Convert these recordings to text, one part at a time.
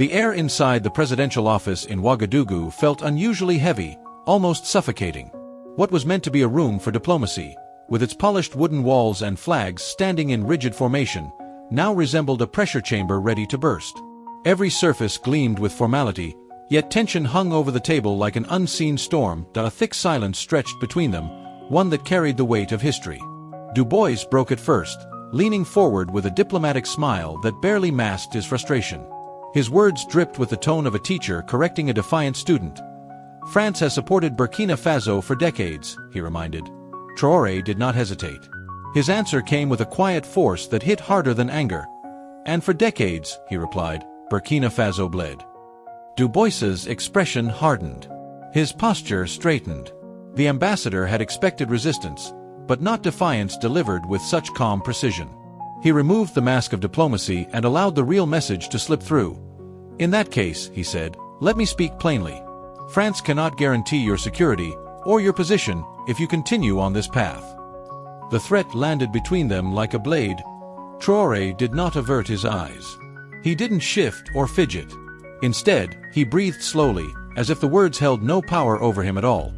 The air inside the presidential office in Ouagadougou felt unusually heavy, almost suffocating. What was meant to be a room for diplomacy, with its polished wooden walls and flags standing in rigid formation, now resembled a pressure chamber ready to burst. Every surface gleamed with formality, yet tension hung over the table like an unseen storm. A thick silence stretched between them, one that carried the weight of history. Du Bois broke it first, leaning forward with a diplomatic smile that barely masked his frustration. His words dripped with the tone of a teacher correcting a defiant student. "France has supported Burkina Faso for decades," he reminded. Traoré did not hesitate. His answer came with a quiet force that hit harder than anger. "And for decades," he replied, "Burkina Faso bled." Du Bois's expression hardened. His posture straightened. The ambassador had expected resistance, but not defiance delivered with such calm precision. He removed the mask of diplomacy and allowed the real message to slip through. "In that case," he said, "let me speak plainly. France cannot guarantee your security or your position if you continue on this path." The threat landed between them like a blade. Traoré did not avert his eyes. He didn't shift or fidget. Instead, he breathed slowly, as if the words held no power over him at all.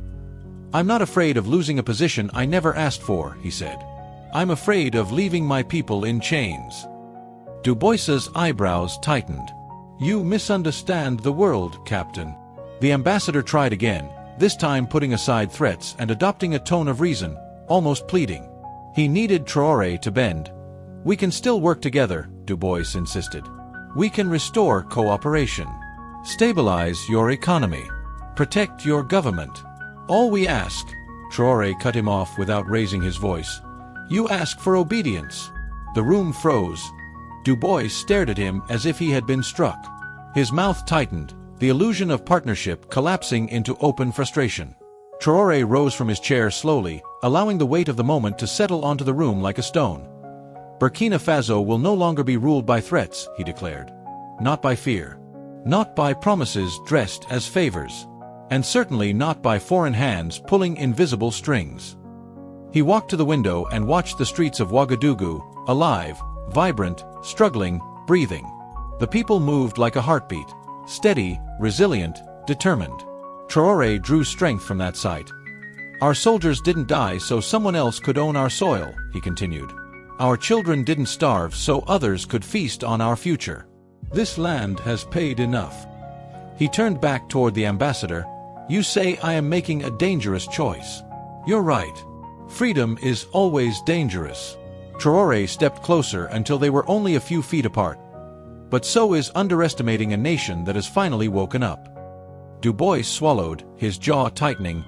"I'm not afraid of losing a position I never asked for," he said. "I'm afraid of leaving my people in chains." Du Bois's eyebrows tightened. "You misunderstand the world, Captain." The ambassador tried again, this time putting aside threats and adopting a tone of reason, almost pleading. He needed Traoré to bend. "We can still work together," Du Bois insisted. "We can restore cooperation. Stabilize your economy. Protect your government. All we ask," Traoré cut him off without raising his voice, "you ask for obedience." The room froze. Du Bois stared at him as if he had been struck. His mouth tightened, the illusion of partnership collapsing into open frustration. Traoré rose from his chair slowly, allowing the weight of the moment to settle onto the room like a stone. "Burkina Faso will no longer be ruled by threats," he declared. "Not by fear. Not by promises dressed as favors. And certainly not by foreign hands pulling invisible strings." He walked to the window and watched the streets of Ouagadougou, alive, vibrant, struggling, breathing. The people moved like a heartbeat, steady, resilient, determined. Traoré drew strength from that sight. "Our soldiers didn't die so someone else could own our soil," he continued. "Our children didn't starve so others could feast on our future. This land has paid enough." He turned back toward the ambassador. "You say I am making a dangerous choice. You're right. Freedom is always dangerous." Traoré stepped closer until they were only a few feet apart. "But so is underestimating a nation that has finally woken up." Du Bois swallowed, his jaw tightening.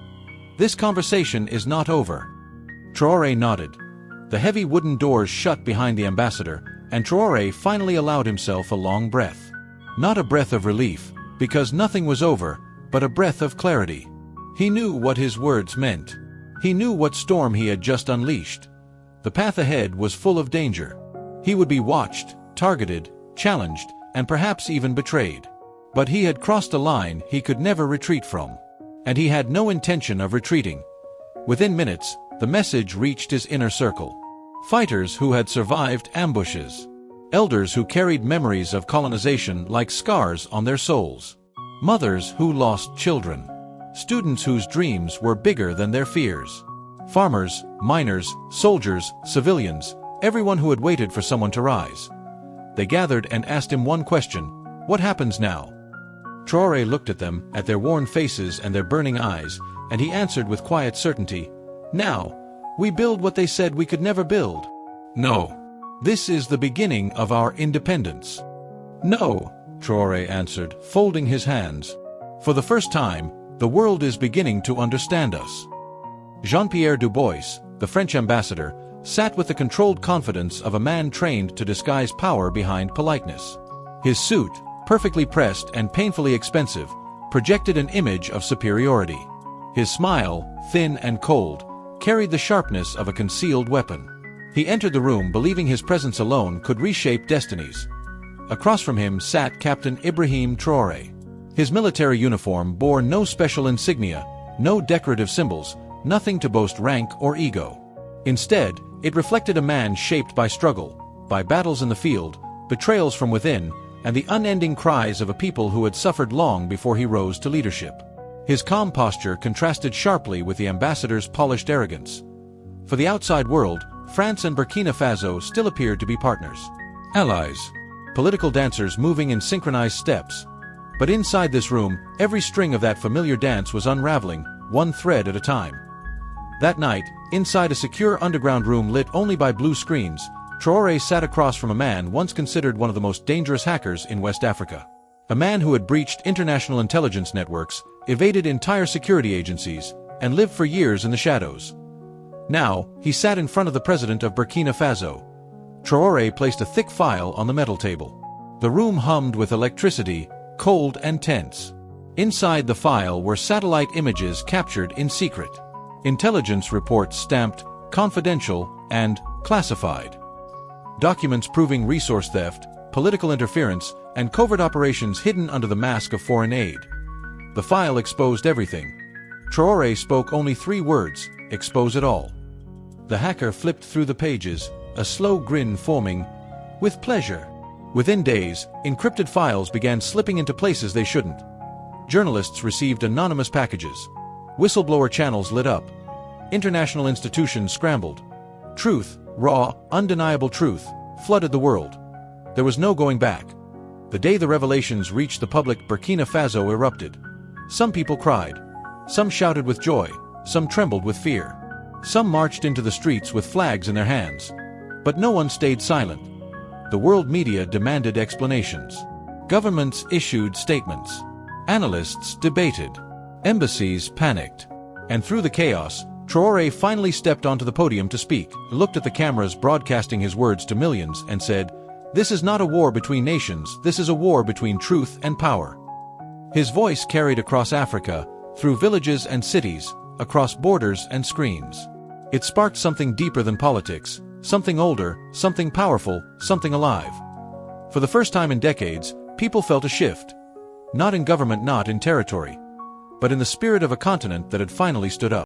"This conversation is not over." Traoré nodded. The heavy wooden doors shut behind the ambassador, and Traoré finally allowed himself a long breath. Not a breath of relief, because nothing was over, but a breath of clarity. He knew what his words meant. He knew what storm he had just unleashed. The path ahead was full of danger. He would be watched, targeted, challenged, and perhaps even betrayed. But he had crossed a line he could never retreat from. And he had no intention of retreating. Within minutes, the message reached his inner circle. Fighters who had survived ambushes. Elders who carried memories of colonization like scars on their souls. Mothers who lost children. Students whose dreams were bigger than their fears. Farmers, miners, soldiers, civilians, everyone who had waited for someone to rise. They gathered and asked him one question: "What happens now?" Traoré looked at them, at their worn faces and their burning eyes, and he answered with quiet certainty, "Now, we build what they said we could never build. No. This is the beginning of our independence." "No," Traoré answered, folding his hands. "For the first time, the world is beginning to understand us." Jean-Pierre Du Bois, the French ambassador, sat with the controlled confidence of a man trained to disguise power behind politeness. His suit, perfectly pressed and painfully expensive, projected an image of superiority. His smile, thin and cold, carried the sharpness of a concealed weapon. He entered the room believing his presence alone could reshape destinies. Across from him sat Captain Ibrahim Traoré. His military uniform bore no special insignia, no decorative symbols, nothing to boast rank or ego. Instead, it reflected a man shaped by struggle, by battles in the field, betrayals from within, and the unending cries of a people who had suffered long before he rose to leadership. His calm posture contrasted sharply with the ambassador's polished arrogance. For the outside world, France and Burkina Faso still appeared to be partners, allies, political dancers moving in synchronized steps. But inside this room, every string of that familiar dance was unraveling, one thread at a time. That night, inside a secure underground room lit only by blue screens, Traoré sat across from a man once considered one of the most dangerous hackers in West Africa. A man who had breached international intelligence networks, evaded entire security agencies, and lived for years in the shadows. Now, he sat in front of the president of Burkina Faso. Traoré placed a thick file on the metal table. The room hummed with electricity, cold and tense. Inside the file were satellite images captured in secret. Intelligence reports stamped confidential and classified. Documents proving resource theft, political interference, and covert operations hidden under the mask of foreign aid. The file exposed everything. Traoré spoke only 3 words: expose it all. The hacker flipped through the pages, a slow grin forming, with pleasure. Within days, encrypted files began slipping into places they shouldn't. Journalists received anonymous packages. Whistleblower channels lit up. International institutions scrambled. Truth, raw, undeniable truth, flooded the world. There was no going back. The day the revelations reached the public, Burkina Faso erupted. Some people cried. Some shouted with joy. Some trembled with fear. Some marched into the streets with flags in their hands. But no one stayed silent. The world media demanded explanations. Governments issued statements. Analysts debated. Embassies panicked. And through the chaos, Traoré finally stepped onto the podium to speak, looked at the cameras broadcasting his words to millions, and said, "This is not a war between nations, this is a war between truth and power." His voice carried across Africa, through villages and cities, across borders and screens. It sparked something deeper than politics, something older, something powerful, something alive. For the first time in decades, people felt a shift. Not in government, not in territory, but in the spirit of a continent that had finally stood up.